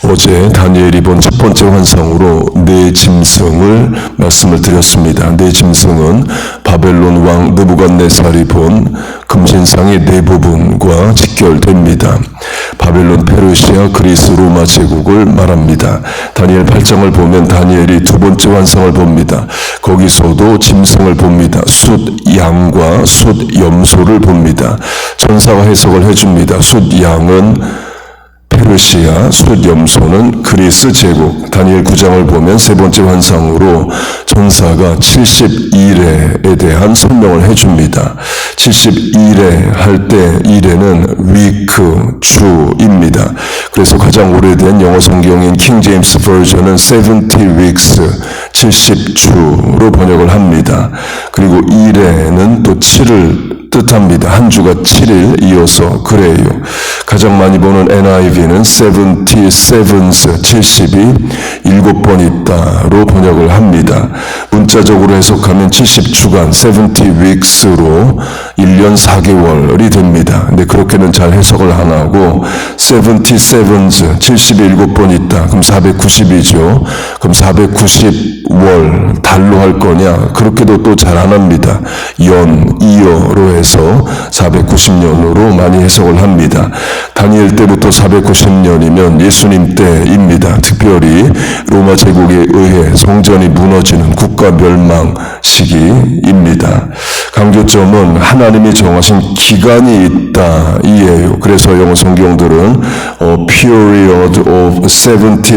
어제 다니엘이 본 첫 번째 환상으로 네 짐승을 말씀을 드렸습니다. 네 짐승은 바벨론 왕 느부갓네살이 본 금신상의 네 부분과 직결됩니다. 바벨론, 페르시아, 그리스, 로마 제국을 말합니다. 다니엘 8장을 보면 다니엘이 두 번째 환상을 봅니다. 거기서도 짐승을 봅니다. 숫 양과 숫 염소를 봅니다. 천사가 해석을 해줍니다. 숫 양은 페르시아, 숫 염소는 그리스 제국. 다니엘 9장을 보면 세 번째 환상으로 천사가 70일에 대한 설명을 해줍니다. 70일에 할 때 일에는 week, 주입니다. 그래서 가장 오래된 영어 성경인 킹 제임스 버전은 70 weeks, 70주로 번역을 합니다. 그리고 일에는 또 7을 뜻합니다. 한 주가 7일 이어서 그래요. 가장 많이 보는 NIV는 77s, 70이 7번 있다로 번역을 합니다. 문자적으로 해석하면 70주간, 70 weeks로 1년 4개월이 됩니다. 근데 그렇게는 잘 해석을 안 하고 77s, 77번 있다. 그럼 490이죠. 그럼 490월 달로 할 거냐? 그렇게도 또 잘 안 합니다. 연, 이어로 해서 490년으로 많이 해석을 합니다. 다니엘 때부터 490년이면 예수님 때입니다. 특별히 로마 제국에 의해 성전이 무너지는 국가 멸망 시기입니다. 강조점은 하나님이 정하신 기간이 있다 이에요. 그래서 영어 성경들은 period of 70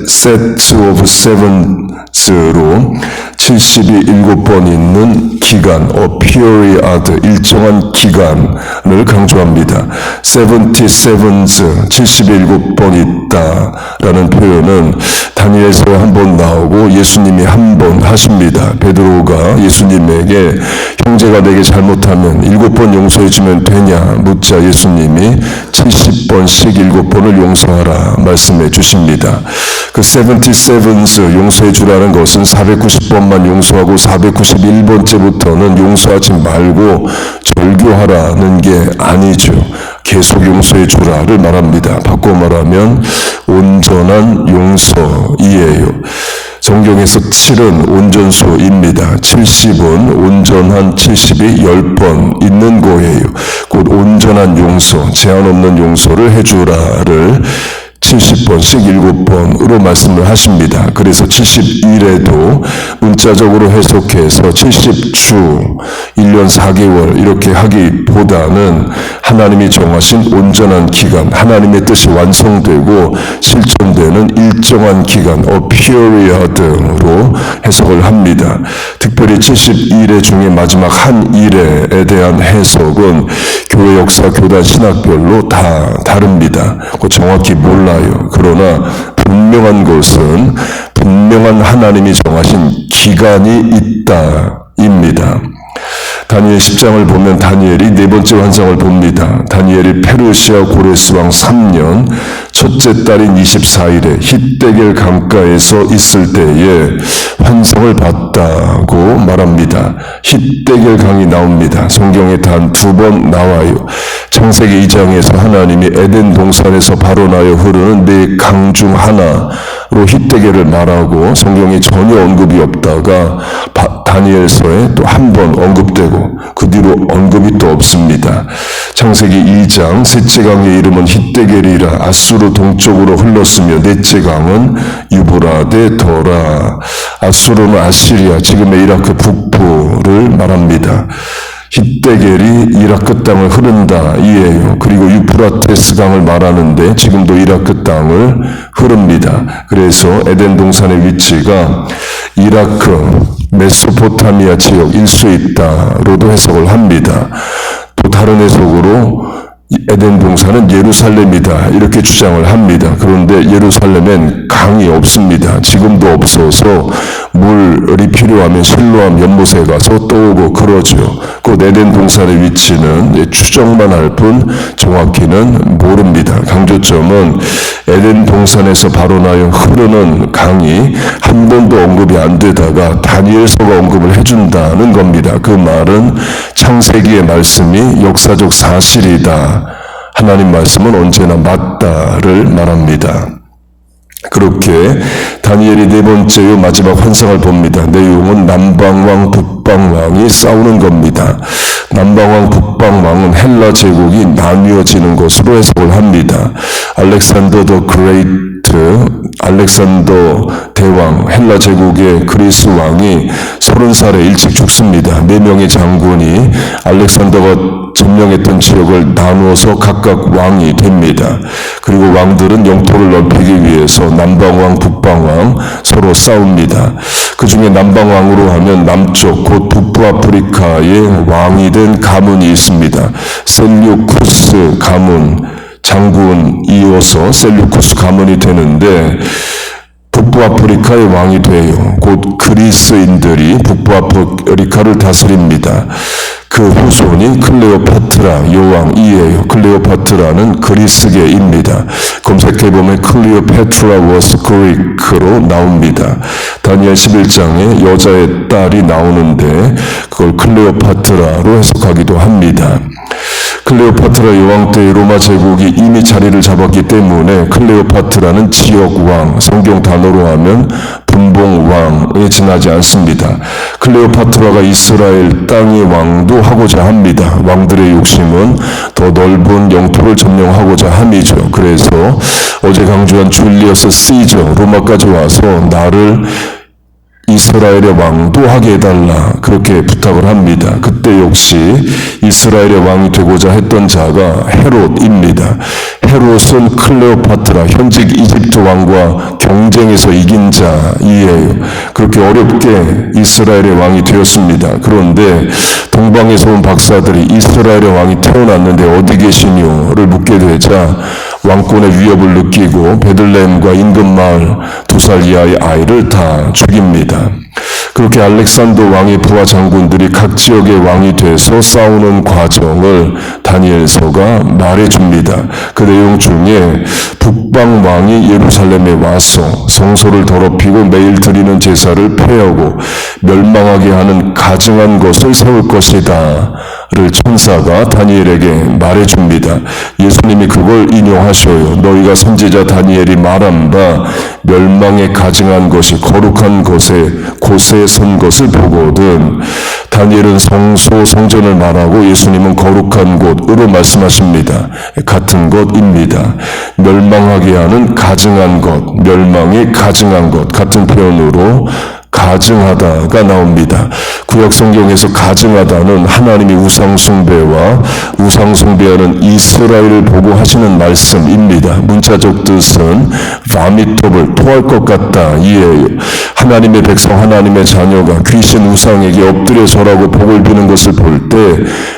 set of sevens로 70이 7번 있는 기간, period, 일정한 기간을 강조합니다. 77s, 77번 있다라는 표현은 다니엘서에 한 번 나오고 예수님이 한 번 하십니다. 베드로가 예수님에게 형제가 내게 잘못하면 7번 용서해주면 되냐 묻자 예수님이 70번씩 7번을 용서하라 말씀해 주십니다. 그 77s 용서해 주라는 것은 490번만 용서하고 491번째부터는 용서하지 말고 절교하라는 게 아니죠. 계속 용서해 주라를 말합니다. 바꿔 말하면 온전한 용서이에요. 성경에서 7은 온전수입니다. 70은 온전한 70이 10번 있는 거예요. 곧 온전한 용서, 제한 없는 용서를 해주라를 70번씩 7번으로 말씀을 하십니다. 그래서 70일에도 문자적으로 해석해서 70주, 1년 4개월 이렇게 하기보다는 하나님이 정하신 온전한 기간, 하나님의 뜻이 완성되고 실천되는 일정한 기간, period로 해석을 합니다. 특별히 70일의 중에 마지막 한 일에 대한 해석은 교회 역사, 교단, 신학별로 다 다릅니다. 정확히 몰라요. 그러나 분명한 것은 분명한 하나님이 정하신 기간이 있다입니다. 다니엘 10장을 보면 다니엘이 네 번째 환상을 봅니다. 다니엘이 페르시아 고레스 왕 3년 첫째 달인 24일에 히데겔 강가에서 있을 때에 환상을 봤다고 말합니다. 히데겔 강이 나옵니다. 성경에 단 2번 나와요. 창세기 2장에서 하나님이 에덴 동산에서 발원하여 흐르는 네 강 중 하나로 히데겔을 말하고 성경에 전혀 언급이 없다가 다니엘서에 또 한 번 언급되고 그 뒤로 언급이 또 없습니다. 창세기 2장 셋째 강의 이름은 히데겔이라 아수르 동쪽으로 흘렀으며 넷째 강은 유브라데 더라. 아수르는 아시리아 지금의 이라크 북부를 말합니다. 히데겔이 이라크 땅을 흐른다 이에요. 그리고 유프라테스 강을 말하는데 지금도 이라크 땅을 흐릅니다. 그래서 에덴 동산의 위치가 이라크, 메소포타미아 지역일 수 있다로도 해석을 합니다. 또 다른 해석으로 에덴 동산은 예루살렘이다 이렇게 주장을 합니다. 그런데 예루살렘엔 강이 없습니다. 지금도 없어서 물이 필요하면 실로암 연못에 가서 떠오고 그러죠. 그 에덴 동산의 위치는 추정만 할 뿐 정확히는 모릅니다. 강조점은 에덴 동산에서 발원하여 흐르는 강이 한 번도 언급이 안 되다가 다니엘서가 언급을 해준다는 겁니다. 그 말은 창세기의 말씀이 역사적 사실이다. 하나님 말씀은 언제나 맞다를 말합니다. 그렇게 다니엘이 네 번째요 마지막 환상을 봅니다. 내용은 남방왕 북방왕이 싸우는 겁니다. 남방왕 북방왕은 헬라 제국이 나뉘어지는 것으로 해석을 합니다. 알렉산더 더 그레이트, 알렉산더 대왕, 헬라 제국의 그리스 왕이 30살에 일찍 죽습니다. 4명의 장군이 알렉산더가 점령했던 지역을 나누어서 각각 왕이 됩니다. 그리고 왕들은 영토를 넓히기 위해서 남방왕, 북방왕 서로 싸웁니다. 그 중에 남방왕으로 하면 남쪽 곧 북부아프리카의 왕이 된 가문이 있습니다. 셀류쿠스 가문 장군 이어서 셀류쿠스 가문이 되는데 북부아프리카의 왕이 돼요. 곧 그리스인들이 북부아프리카를 다스립니다. 그 후손이 클레오파트라 여왕이에요. 클레오파트라는 그리스계입니다. 검색해보면 클레오파트라 was Greek로 나옵니다. 다니엘 11장에 여자의 딸이 나오는데 그걸 클레오파트라로 해석하기도 합니다. 클레오파트라 여왕 때 로마 제국이 이미 자리를 잡았기 때문에 클레오파트라는 지역왕, 성경 단어로 하면 분봉왕에 지나지 않습니다. 클레오파트라가 이스라엘 땅의 왕도 하고자 합니다. 왕들의 욕심은 더 넓은 영토를 점령하고자 함이죠. 그래서 어제 강조한 줄리어스 시저 로마까지 와서 나를 이스라엘의 왕도 하게 해달라 그렇게 부탁을 합니다. 그때 역시 이스라엘의 왕이 되고자 했던 자가 헤롯입니다. 헤롯은 클레오파트라 현직 이집트 왕과 경쟁에서 이긴 자이에요. 그렇게 어렵게 이스라엘의 왕이 되었습니다. 그런데 동방에서 온 박사들이 이스라엘의 왕이 태어났는데 어디 계시뇨를 묻게 되자 왕권의 위협을 느끼고 베들레헴과 인근 마을 2살 이하의 아이를 다 죽입니다. 그렇게 알렉산더 왕의 부하 장군들이 각 지역의 왕이 돼서 싸우는 과정을 다니엘서가 말해줍니다. 그 내용 중에 북방 왕이 예루살렘에 와서 성소를 더럽히고 매일 드리는 제사를 폐하고 멸망하게 하는 가증한 것을 세울 것이다 를 천사가 다니엘에게 말해줍니다. 예수님이 그걸 인용하셔요. 너희가 선지자 다니엘이 말한 바 멸망에 가증한 것이 거룩한 곳에 선 것을 보거든. 다니엘은 성소 성전을 말하고 예수님은 거룩한 곳으로 말씀하십니다. 같은 것입니다. 멸망하게 하는 가증한 것, 멸망에 가증한 것 같은 표현으로 가증하다가 나옵니다. 구약 성경에서 가증하다는 하나님이 우상숭배와 우상숭배하는 이스라엘을 보고 하시는 말씀입니다. 문자적 뜻은 바미톱을 토할 것 같다 이에요. 하나님의 백성, 하나님의 자녀가 귀신 우상에게 엎드려 절하고 복을 비는 것을 볼 때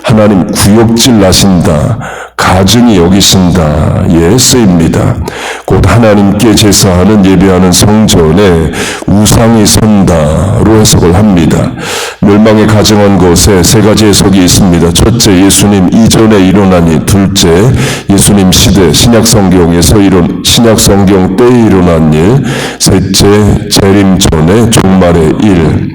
하나님 구역질 나신다, 가증히 여기신다에 쓰입니다. 곧 하나님께 제사하는 예배하는 성전에 우상이 선다로 해석을 합니다. 멸망에 가증한 것에 세 가지 해석이 있습니다. 첫째, 예수님 이전에 일어난 일. 둘째, 예수님 시대 신약성경에서 신약성경 때에 일어난 일. 셋째, 재림 전에 종말의 일.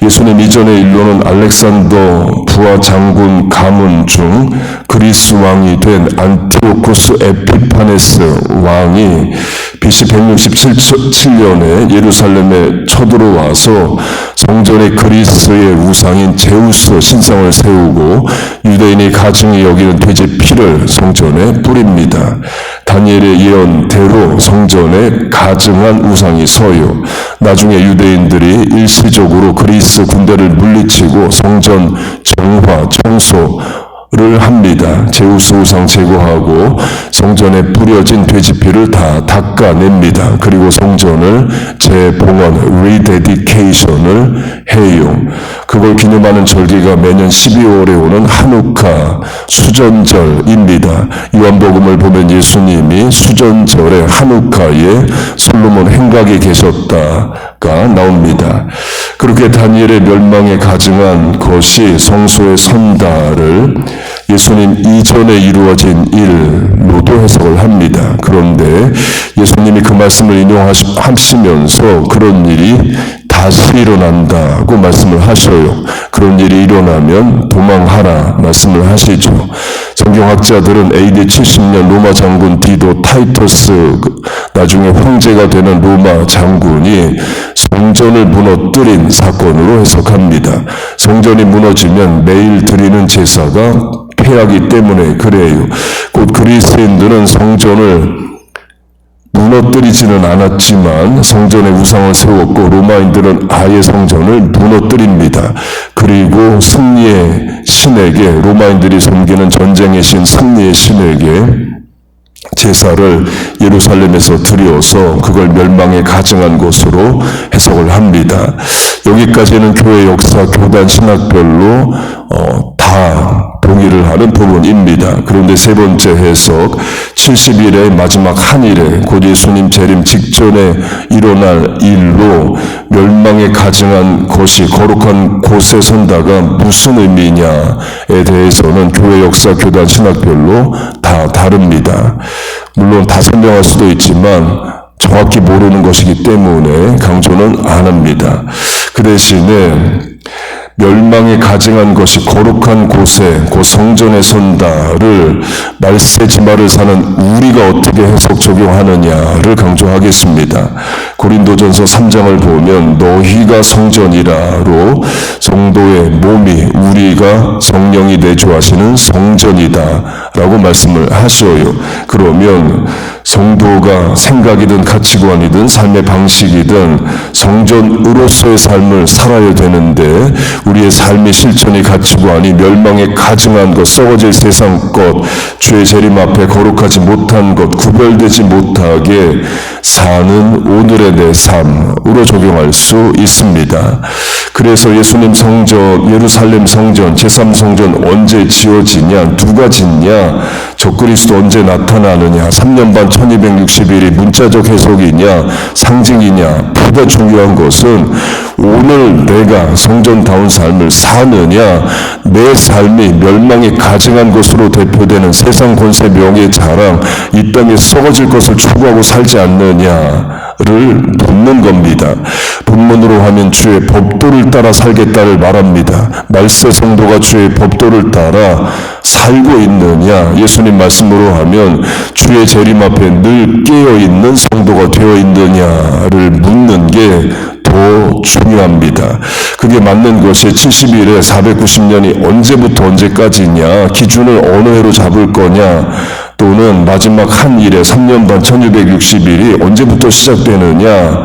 예수님 이전의 일로는 알렉산더 부하 장군 가문 중 그리스 왕이 된 안티오쿠스 에피파네스 왕이 BC 167년에 예루살렘에 쳐들어와서 성전에 그리스의 우상인 제우스 신상을 세우고 유대인이 가증히 여기는 돼지 피를 성전에 뿌립니다. 다니엘의 예언대로 성전에 가증한 우상이 서요. 나중에 유대인들이 일시적으로 그리스 군대를 물리치고 성전 정화, 청소를 합니다. 제우스 우상 제거하고 성전에 뿌려진 돼지피를 다 닦아냅니다. 그리고 성전을 재봉헌, 리데디케이션을 해요. 그걸 기념하는 절기가 매년 12월에 오는 하누카 수전절입니다. 요한복음을 보면 예수님이 수전절에 하누카에 솔로몬 행각에 계셨다가 나옵니다. 그렇게 다니엘의 멸망에 가증한 것이 성소의 선다를 예수님 이전에 이루어진 일로도 해석을 합니다. 그런데 예수님이 그 말씀을 인용하시면서 그런 일이 다시 일어난다고 말씀을 하셔요. 그런 일이 일어나면 도망하라 말씀을 하시죠. 성경학자들은 AD 70년 로마 장군 디도 타이터스 나중에 황제가 되는 로마 장군이 성전을 무너뜨린 사건으로 해석합니다. 성전이 무너지면 매일 드리는 제사가 폐하기 때문에 그래요. 곧 그리스도인들은 성전을 무너뜨리지는 않았지만 성전에 우상을 세웠고 로마인들은 아예 성전을 무너뜨립니다. 그리고 승리의 신에게, 로마인들이 섬기는 전쟁의 신 승리의 신에게 제사를 예루살렘에서 드려서 그걸 멸망에 가증한 것으로 해석을 합니다. 여기까지는 교회 역사, 교단, 신학별로 다 동의를 하는 부분입니다. 그런데 세 번째 해석, 70일의 마지막 한일에 곧 예수님 재림 직전에 일어날 일로 멸망에 가증한 것이 거룩한 곳에 선다가 무슨 의미냐에 대해서는 교회 역사, 교단, 신학별로 다 다릅니다. 물론 다 설명할 수도 있지만 정확히 모르는 것이기 때문에 강조는 안 합니다. 그 대신에 멸망에 가증한 것이 거룩한 곳에 곧 성전에 선다를 말세지마를 사는 우리가 어떻게 해석 적용하느냐를 강조하겠습니다. 고린도전서 3장을 보면 너희가 성전이라로 성도의 몸이 우리가 성령이 내주하시는 성전이다 라고 말씀을 하셔요. 그러면 성도가 생각이든 가치관이든 삶의 방식이든 성전으로서의 삶을 살아야 되는데 우리의 삶의 실천이 가치관이 멸망에 가증한 것, 썩어질 세상 것, 주의 재림 앞에 거룩하지 못한 것, 구별되지 못하게 사는 오늘의 내 삶으로 적용할 수 있습니다. 그래서 예수님 성전, 예루살렘 성전, 제3성전 언제 지어지냐, 누가 짓냐, 적그리스도 언제 나타나느냐, 3년 반 1260일이 문자적 해석이냐, 상징이냐, 보다 중요한 것은 오늘 내가 성전다운 삶을 사느냐, 내 삶이 멸망에 가증한 것으로 대표되는 세상 권세 명예 자랑, 이 땅에 썩어질 것을 추구하고 살지 않느냐를 묻는 겁니다. 본문으로 하면 주의 법도를 따라 살겠다를 말합니다. 말세 성도가 주의 법도를 따라 살고 있느냐, 예수님 말씀으로 하면 주의 재림 앞에 늘 깨어있는 성도가 되어 있느냐를 묻는 게 더 중요합니다. 그게 맞는 것이 70일에 490년이 언제부터 언제까지냐, 기준을 어느 해로 잡을 거냐, 또는 마지막 한 일에 3년 반 1260일이 언제부터 시작되느냐,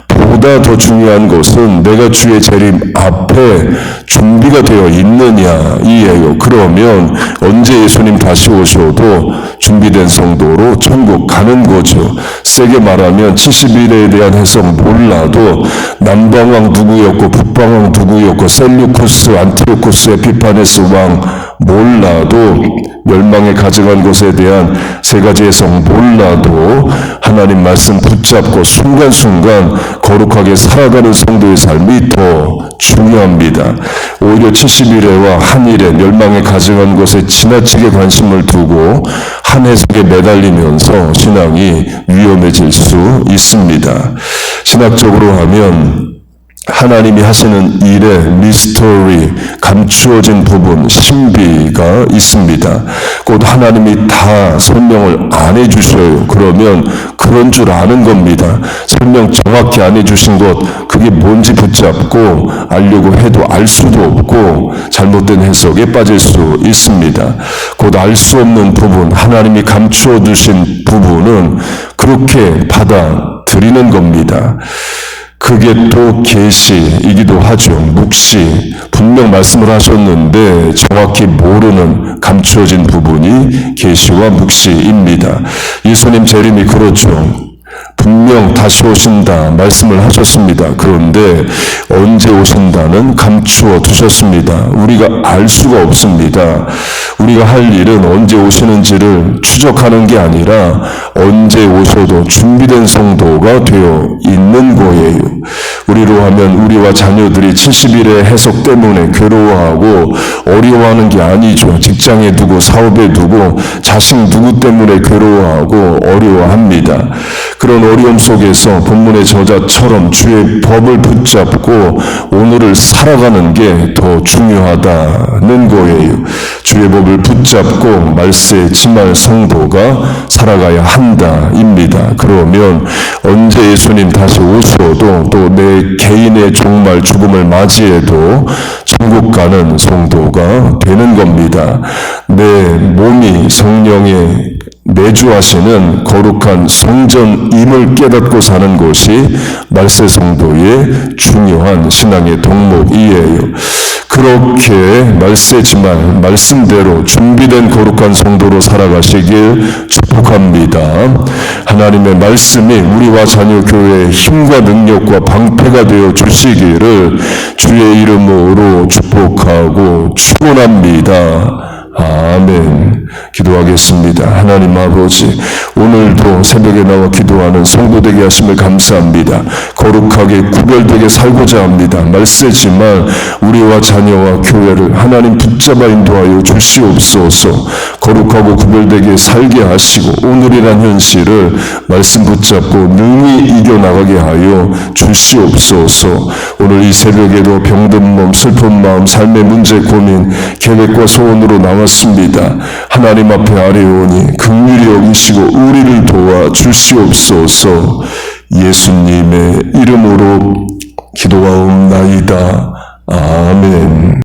보다 더 중요한 것은 내가 주의 재림 앞에 준비가 되어 있느냐 이에요. 그러면 언제 예수님 다시 오셔도 준비된 성도로 천국 가는 거죠. 세게 말하면 70일에 대한 해석 몰라도 남방왕 누구였고 북방왕 누구였고 셀루쿠스, 안티오쿠스, 에피파네스 왕 몰라도 멸망에 가증한 것에 대한 세 가지 해석 몰라도 하나님 말씀 붙잡고 순간순간 거룩하게 살아가는 성도의 삶이 더 중요합니다. 오히려 70일에와 한일에 멸망에 가증한 것에 지나치게 관심을 두고 한 해석에 매달리면서 신앙이 위험해질 수 있습니다. 신학적으로 하면 하나님이 하시는 일에 미스터리, 감추어진 부분, 신비가 있습니다. 곧 하나님이 다 설명을 안 해주셔요. 그러면 그런 줄 아는 겁니다. 설명 정확히 안 해주신 것, 그게 뭔지 붙잡고 알려고 해도 알 수도 없고 잘못된 해석에 빠질 수 있습니다. 곧 알 수 없는 부분, 하나님이 감추어 두신 부분은 그렇게 받아들이는 겁니다. 그게 또 계시이기도 하죠. 묵시, 분명 말씀을 하셨는데 정확히 모르는 감추어진 부분이 계시와 묵시입니다. 예수님 재림이 그렇죠. 분명 다시 오신다 말씀을 하셨습니다. 그런데 언제 오신다는 감추어 두셨습니다. 우리가 알 수가 없습니다. 우리가 할 일은 언제 오시는지를 추적하는 게 아니라 언제 오셔도 준비된 성도가 되어 있는 거예요. 우리로 하면 우리와 자녀들이 70일의 해석 때문에 괴로워하고 어려워하는 게 아니죠. 직장에 두고 사업에 두고 자식 누구 때문에 괴로워하고 어려워합니다. 그런 어려움 속에서 본문의 저자처럼 주의 법을 붙잡고 오늘을 살아가는 게 더 중요하다는 거예요. 주의 법을 붙잡고 말세에 임할 성도가 살아가야 한다입니다. 그러면 언제 예수님 다시 오셔도 또 내 개인의 종말 죽음을 맞이해도 천국 가는 성도가 되는 겁니다. 내 몸이 성령의 내주하시는 거룩한 성전임을 깨닫고 사는 것이 말세 성도의 중요한 신앙의 덕목이에요. 그렇게 말세 지말 말씀대로 준비된 거룩한 성도로 살아가시길 축복합니다. 하나님의 말씀이 우리와 자녀 교회의 힘과 능력과 방패가 되어 주시기를 주의 이름으로 축복하고 축원합니다. 아멘. 기도하겠습니다. 하나님 아버지, 오늘도 새벽에 나와 기도하는 성도 되게 하심을 감사합니다. 거룩하게 구별되게 살고자 합니다. 말세지만 우리와 자녀와 교회를 하나님 붙잡아 인도하여 주시옵소서. 거룩하고 구별되게 살게 하시고 오늘이란 현실을 말씀 붙잡고 능히 이겨나가게 하여 주시옵소서. 오늘 이 새벽에도 병든 몸, 슬픈 마음, 삶의 문제, 고민, 계획과 소원으로 나왔습니다. 하나님 앞에 아뢰오니 긍휼히 여기시고 우리를 도와 주시옵소서. 예수님의 이름으로 기도하옵나이다. 아멘.